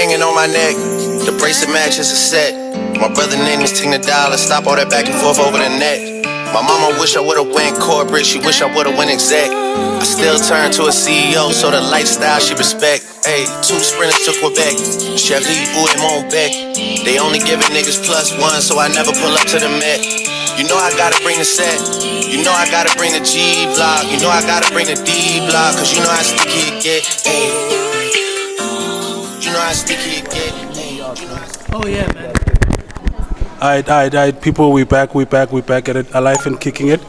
ringing on my neck. The bracelet matches a set. My brother name is Tina Dollar. Stop all that back and forth over the net. My mama wish I would've went corporate. She wish I would've went exec. I still turn to a CEO, so the lifestyle she respect. Hey, 2 sprinters to Quebec. Chef Lee, ooh, they won't back. They only giving niggas +1, so I never pull up to the Met. You know I gotta bring the set. You know I gotta bring the G block. You know I gotta bring the D block. Cause you know how sticky it get. Hey. You know how sticky it get. Hey. Oh yeah, man. Alright, people, we back at it, alive and kicking it.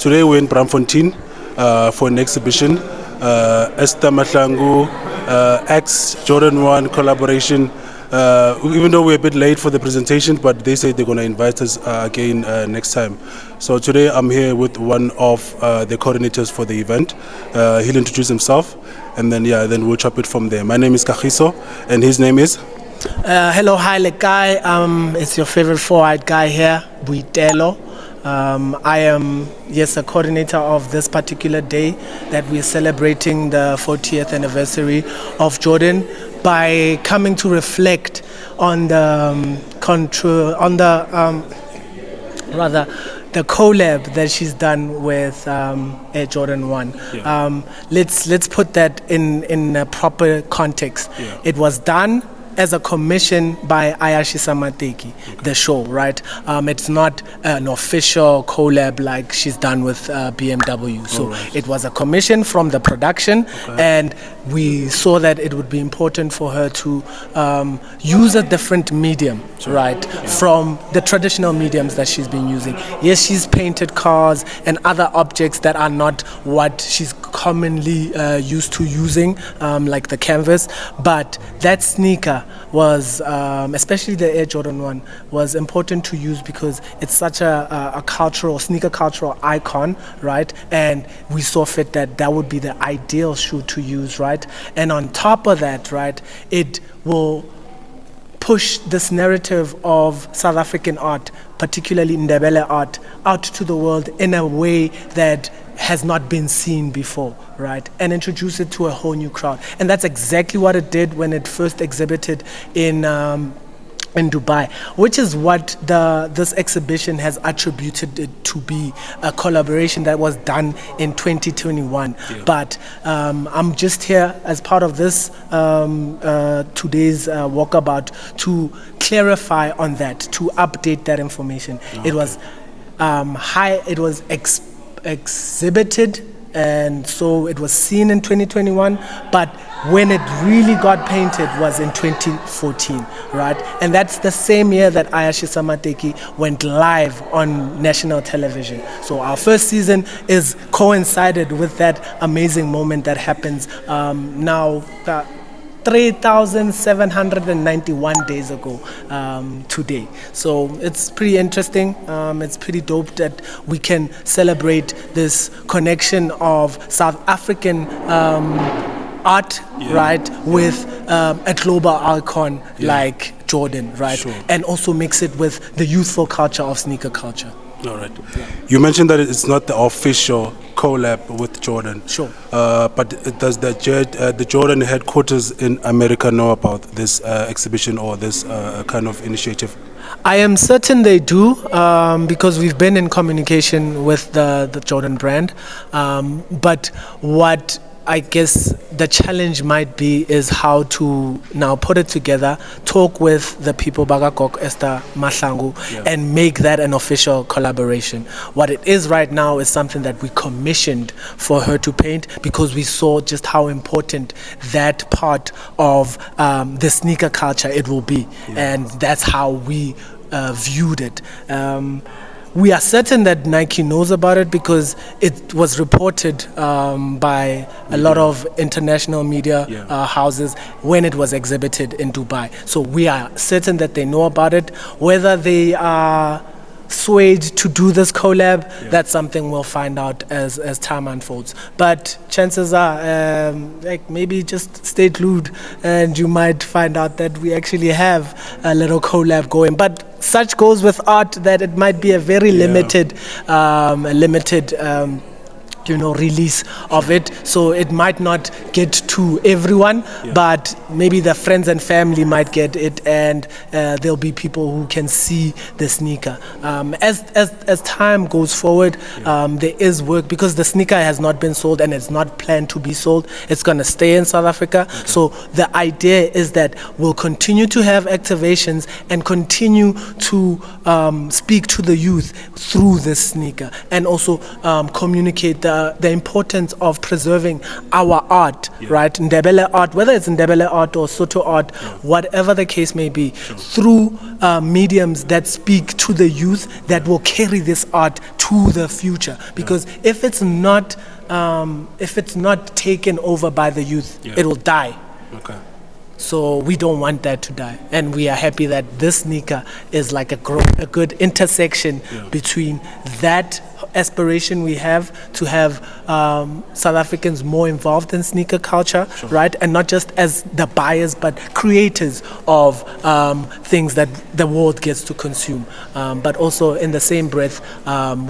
Today we're in Braamfontein for an exhibition. Esther Mahlangu, X Jordan 1 collaboration. Even though we're a bit late for the presentation, but they say they're going to invite us again next time. So today I'm here with one of the coordinators for the event. He'll introduce himself, and then we'll chop it from there. My name is Kagiso, and his name is? Hello, hi, guy. It's your favorite 4-eyed guy here, Buitelo. I am, yes, a coordinator of this particular day that we're celebrating the 40th anniversary of Jordan by coming to reflect on the the collab that she's done with Air Jordan 1. Yeah. Let's put that in a proper context. Yeah. It was done as a commission by Ayashisa Mateki, the show, right? It's not an official collab like she's done with BMW. So it was a commission from the production, and we saw that it would be important for her to use a different medium, right, from the traditional mediums that she's been using. Yes, she's painted cars and other objects that are not what she's commonly used to using, like the canvas, but that sneaker was, especially the Air Jordan 1, was important to use because it's such a sneaker cultural icon, right? And we saw fit that would be the ideal shoe to use, right? And on top of that, right, it will push this narrative of South African art, particularly Ndebele art, out to the world in a way that has not been seen before, right? And introduce it to a whole new crowd. And that's exactly what it did when it first exhibited in Dubai, which is what this exhibition has attributed it to be, a collaboration that was done in 2021. Yeah. But I'm just here as part of this today's walkabout to clarify on that, to update that information. Okay. It was exhibited, and so it was seen in 2021, but when it really got painted was in 2014, right? And that's the same year that Ayashisa Mateki went live on national television. So our first season is coincided with that amazing moment that happens now 3,791 days ago today. So it's pretty interesting. It's pretty dope that we can celebrate this connection of South African art, right, with a global icon like Jordan, right? Sure. And also mix it with the youthful culture of sneaker culture. All right. Yeah. You mentioned that it's not the official collab with Jordan. Sure. But does the Jordan headquarters in America know about this exhibition or this kind of initiative? I am certain they do, because we've been in communication with the Jordan brand. But what I guess the challenge might be is how to now put it together, talk with the people, Bagakok, Esther Mahlangu, and make that an official collaboration. What it is right now is something that we commissioned for her to paint because we saw just how important that part of the sneaker culture it will be. And that's how we viewed it. We are certain that Nike knows about it because it was reported by a lot of international media houses when it was exhibited in Dubai. So we are certain that they know about it. Whether they are swayed to do this collab, that's something we'll find out as time unfolds. But chances are, like, maybe just stay glued and you might find out that we actually have a little collab going. But such goes with art that it might be a very limited release of it, so it might not get to everyone, but maybe the friends and family might get it, and there'll be people who can see the sneaker. As time goes forward, there is work, because the sneaker has not been sold and it's not planned to be sold. It's going to stay in South Africa. So the idea is that we'll continue to have activations and continue to speak to the youth through this sneaker, and also communicate the importance of preserving our art, right? Ndebele art, whether it's Ndebele art or Soto art, whatever the case may be, through mediums that speak to the youth, that will carry this art to the future. Because if it's not taken over by the youth, it will die. Okay. So we don't want that to die, and we are happy that this sneaker is like a good intersection between that aspiration we have to have South Africans more involved in sneaker culture, right? And not just as the buyers, but creators of things that the world gets to consume. But also in the same breath,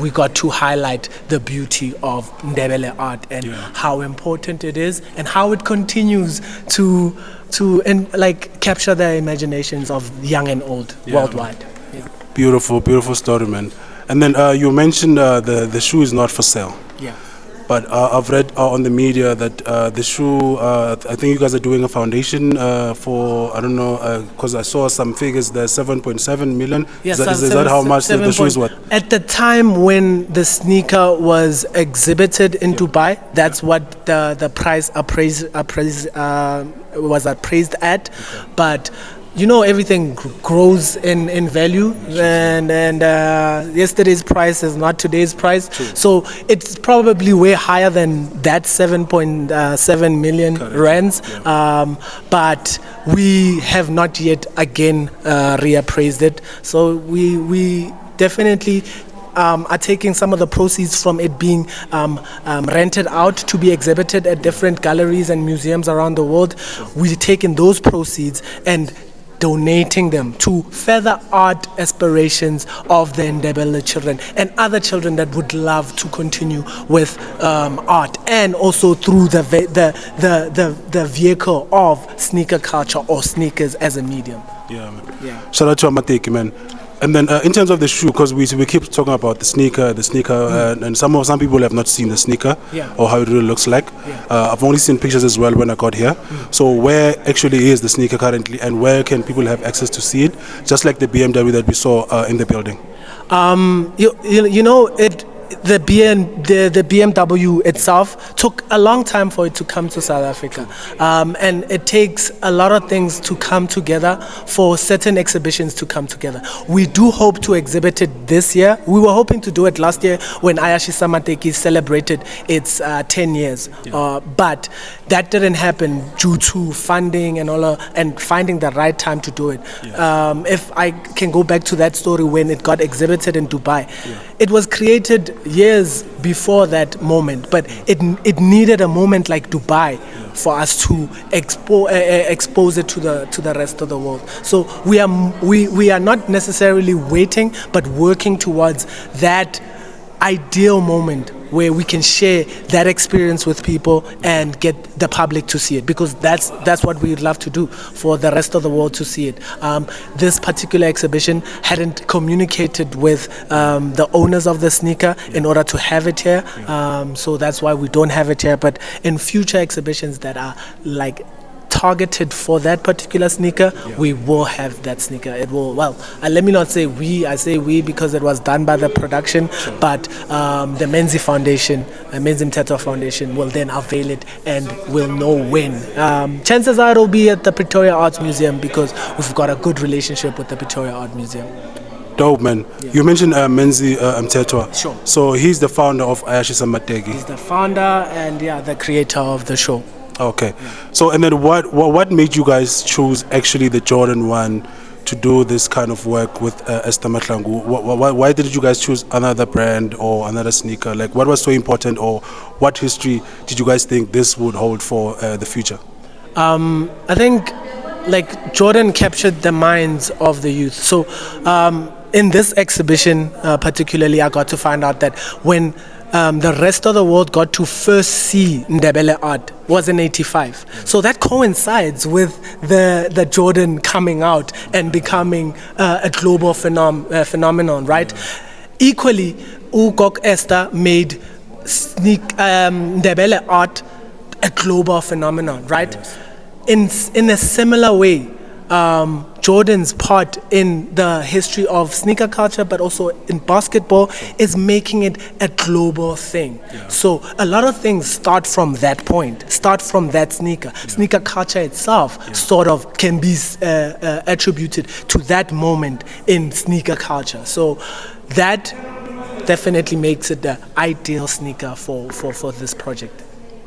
we got to highlight the beauty of Ndebele art and how important it is, and how it continues to capture the imaginations of young and old worldwide. Beautiful story, man. And then you mentioned the shoe is not for sale. Yeah. But I've read on the media that the shoe, I think you guys are doing a foundation for, I don't know, because I saw some figures there, 7.7 million. Yes, is that how much the shoe is worth? At the time when the sneaker was exhibited in Dubai, that's what the price was appraised at. But everything grows in value, and yesterday's price is not today's price. So it's probably way higher than that 7.7 million rands. But we have not yet again reappraised it. So we definitely are taking some of the proceeds from it being rented out to be exhibited at different galleries and museums around the world. We're taking those proceeds and donating them to further art aspirations of the Ndebele children and other children that would love to continue with art, and also through the vehicle of sneaker culture or sneakers as a medium. Yeah, man. Shout out to Mateki, man. And then in terms of the shoe, because we keep talking about the sneaker, and some people have not seen the sneaker or how it really looks like. I've only seen pictures as well when I got here. So where actually is the sneaker currently, and where can people have access to see it? Just like the BMW that we saw in the building. The BMW itself took a long time for it to come to South Africa, and it takes a lot of things to come together for certain exhibitions to come together. We do hope to exhibit it this year. We were hoping to do it last year when Ayashisa Mateki celebrated its 10 years, but that didn't happen due to funding and finding the right time to do it. If I can go back to that story when it got exhibited in Dubai, it was created years before that moment, but it needed a moment like Dubai for us to expose it to the rest of the world. So we are not necessarily waiting, but working towards that ideal moment where we can share that experience with people and get the public to see it, because that's what we'd love to do, for the rest of the world to see it. This particular exhibition hadn't communicated with the owners of the sneaker in order to have it here, so that's why we don't have it here. But in future exhibitions that are like targeted for that particular sneaker, we will have that sneaker. It will, let me not say we, I say we because it was done by the production, but the Menzi Foundation, Menzi Mteto Foundation will then avail it and will know when. Chances are it'll be at the Pretoria Arts Museum, because we've got a good relationship with the Pretoria Art Museum. Dope, man. You mentioned Menzi Mteto. Sure. So he's the founder of Ayashisa Mateki. He's the founder and the creator of the show. Okay. So, and then what made you guys choose actually the Jordan 1 to do this kind of work with Esther Mahlangu? Why did you guys choose another brand or another sneaker? Like, what was so important, or what history did you guys think this would hold for the future? I think Jordan captured the minds of the youth. So in this exhibition particularly, I got to find out that when the rest of the world got to first see Ndebele art was in 85. So that coincides with the Jordan coming out and becoming a global phenomenon, right? Equally, Ugok Esther made Ndebele art a global phenomenon, right? In a similar way, Jordan's part in the history of sneaker culture, but also in basketball, is making it a global thing. So a lot of things start from that point, start from that sneaker. Sneaker culture itself sort of can be attributed to that moment in sneaker culture. So that definitely makes it the ideal sneaker for this project.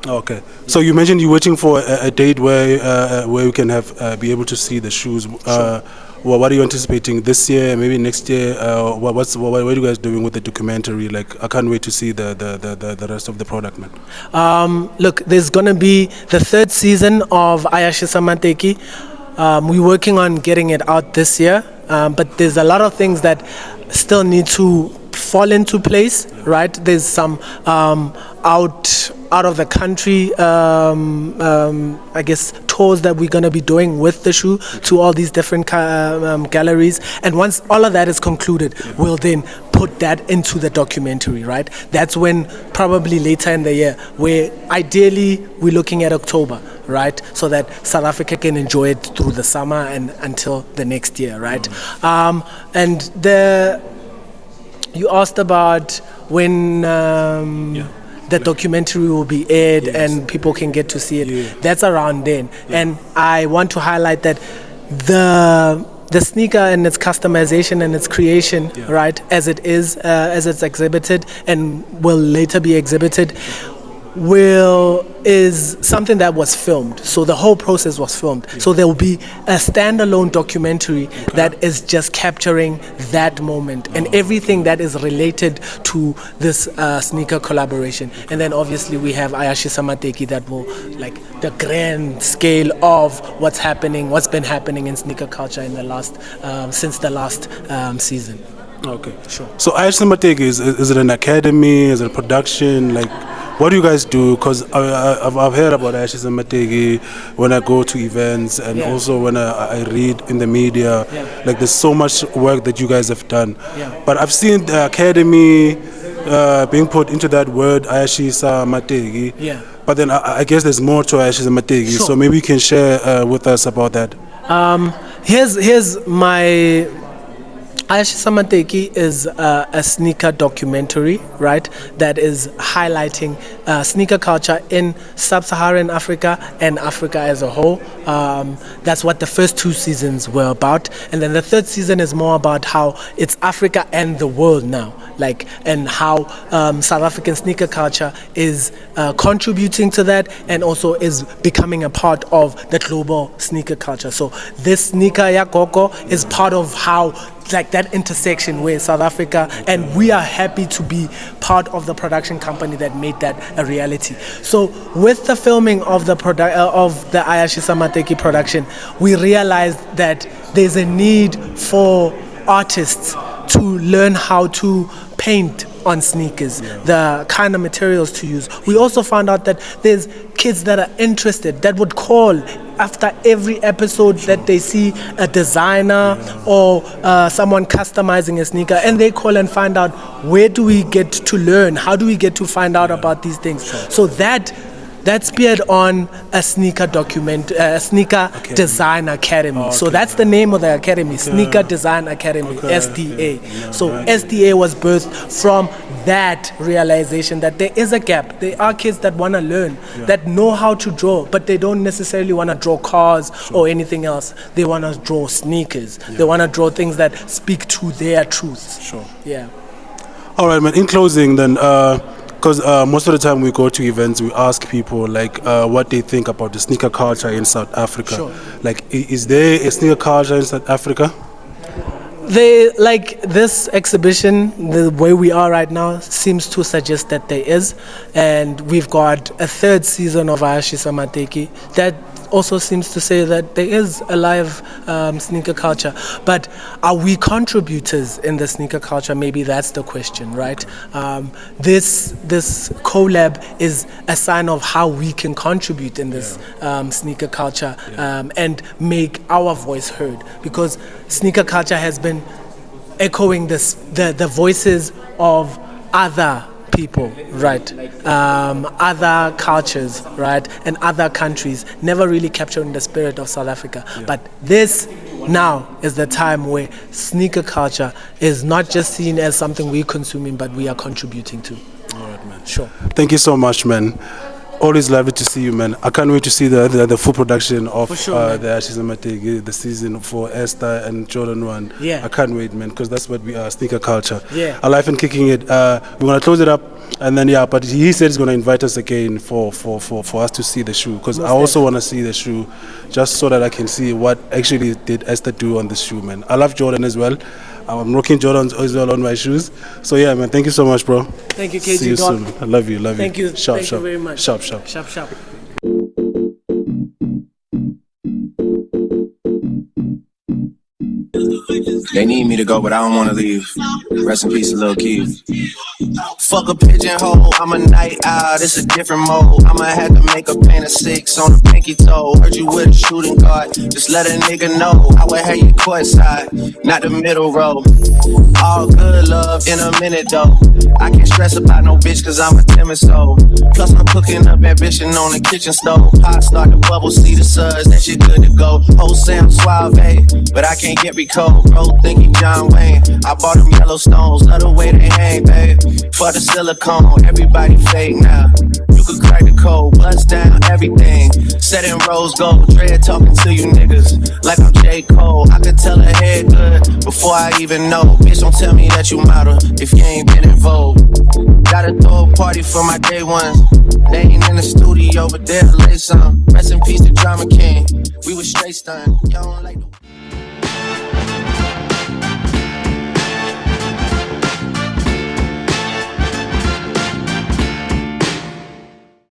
Okay, so you mentioned you're waiting for a date where you can have be able to see the shoes. What are you anticipating this year? Maybe next year? What are you guys doing with the documentary? Like, I can't wait to see the rest of the product, man. Look, there's gonna be the 3rd season of Ayashisa Mateki. We're working on getting it out this year, but there's a lot of things that still need to fall into place, right? There's some out of the country, I guess, tours that we're going to be doing with the shoe to all these different galleries. And once all of that is concluded, we'll then put that into the documentary, right? That's when, probably later in the year, where ideally we're looking at October, right? So that South Africa can enjoy it through the summer and until the next year, right? And you asked about when the documentary will be aired and people can get to see it. That's around then. And I want to highlight that the sneaker and its customization and its creation, right, as as it's exhibited and will later be exhibited, is something that was filmed. So the whole process was filmed. So there will be a standalone documentary that is just capturing that moment and everything that is related to this sneaker collaboration. And then obviously we have Ayashisa Mateki that will, like, the grand scale of what's been happening in sneaker culture in the last since the last season. Okay, sure. So Ayashisa Mateki, is it an academy? Is it a production? Like, what do you guys do? Because I've heard about Ayashisa Mateki when I go to events and also when I read in the media. Like, there's so much work that you guys have done. But I've seen the academy being put into that word, Ayashisa Mateki. But then I guess there's more to Ayashisa Mateki. Sure. So maybe you can share with us about that. Here's my... Ayashisa Mateki is a sneaker documentary, right, that is highlighting sneaker culture in sub-Saharan Africa and Africa as a whole. That's what the first 2 seasons were about. And then the 3rd season is more about how it's Africa and the world now, like, and how South African sneaker culture is contributing to that and also is becoming a part of the global sneaker culture. So this sneaker ya Gogo is part of how, like, that intersection where South Africa, and we are happy to be part of the production company that made that a reality. So with the filming of the Ayashisa Mateki production, we realized that there's a need for artists to learn how to paint on sneakers, the kind of materials to use. We also found out that there's kids that are interested, that would call after every episode that they see a designer or someone customizing a sneaker, and they call and find out, where do we get to learn? How do we get to find out about these things? So that speared on a sneaker design academy. So that's the name of the academy, Sneaker Design Academy, SDA. So SDA was birthed from that realization that there is a gap. There are kids that want to learn, that know how to draw, but they don't necessarily want to draw cars or anything else. They want to draw sneakers. They want to draw things that speak to their truths. Sure. Yeah. All right, man. In closing, then, because most of the time we go to events, we ask people, like, what they think about the sneaker culture in South Africa. Sure. Like, is there a sneaker culture in South Africa? This exhibition, the way we are right now, seems to suggest that there is, and we've got a 3rd season of Ayashisa Mateki that also seems to say that there is a live sneaker culture. But are we contributors in the sneaker culture? Maybe that's the question, right? This collab is a sign of how we can contribute in this sneaker culture and make our voice heard, because sneaker culture has been echoing the voices of other people, right? Other cultures, right? And other countries, never really capturing the spirit of South Africa. But this now is the time where sneaker culture is not just seen as something we're consuming, but we are contributing to. All right, man. Sure. Thank you so much, man. Always lovely to see you, man. I can't wait to see the full production of For sure, the Ayashisa Mateki, the season for Esther and Jordan 1. Yeah. I can't wait, man, because that's what we are, sneaker culture. Yeah. Alive and kicking it. We're going to close it up, and then, but he said he's going to invite us again for us to see the shoe, because I also want to see the shoe, just so that I can see what actually did Esther do on the shoe, man. I love Jordan as well. I'm rocking Jordans as well on my shoes. So yeah, man, thank you so much, bro. Thank you, KG. See you soon. I love you, Thank you. Sharp, Thank sharp. you very much. Sharp, sharp. Sharp, sharp. They need me to go, but I don't wanna leave. Rest in peace, Lil Keith. Fuck a pigeonhole, I'm a night owl, this a different mode. I'ma have to make a paint of 6 on a pinky toe. Heard you with a shooting guard, just let a nigga know. I would have you courtside, not the middle row. All good love in a minute though. I can't stress about no bitch cause I'm a timid soul. Plus I'm cooking up ambition on the kitchen stove. Pot start to bubble, see the suds, that shit good to go. Whole Sam Suave, but I can't get cold. Bro thinking John Wayne, I bought them Yellowstones, love the way they hang, babe. For the silicone, everybody fake now. You could crack the code, bust down everything. Set in rose gold, dread talking to you niggas like I'm J. Cole. I could tell her head good before I even know. Bitch, don't tell me that you model if you ain't been in vogue. Gotta throw a party for my day ones. They ain't in the studio, but they'll lay some. Rest in peace to Drama King. We was straight stunned. Y'all don't like the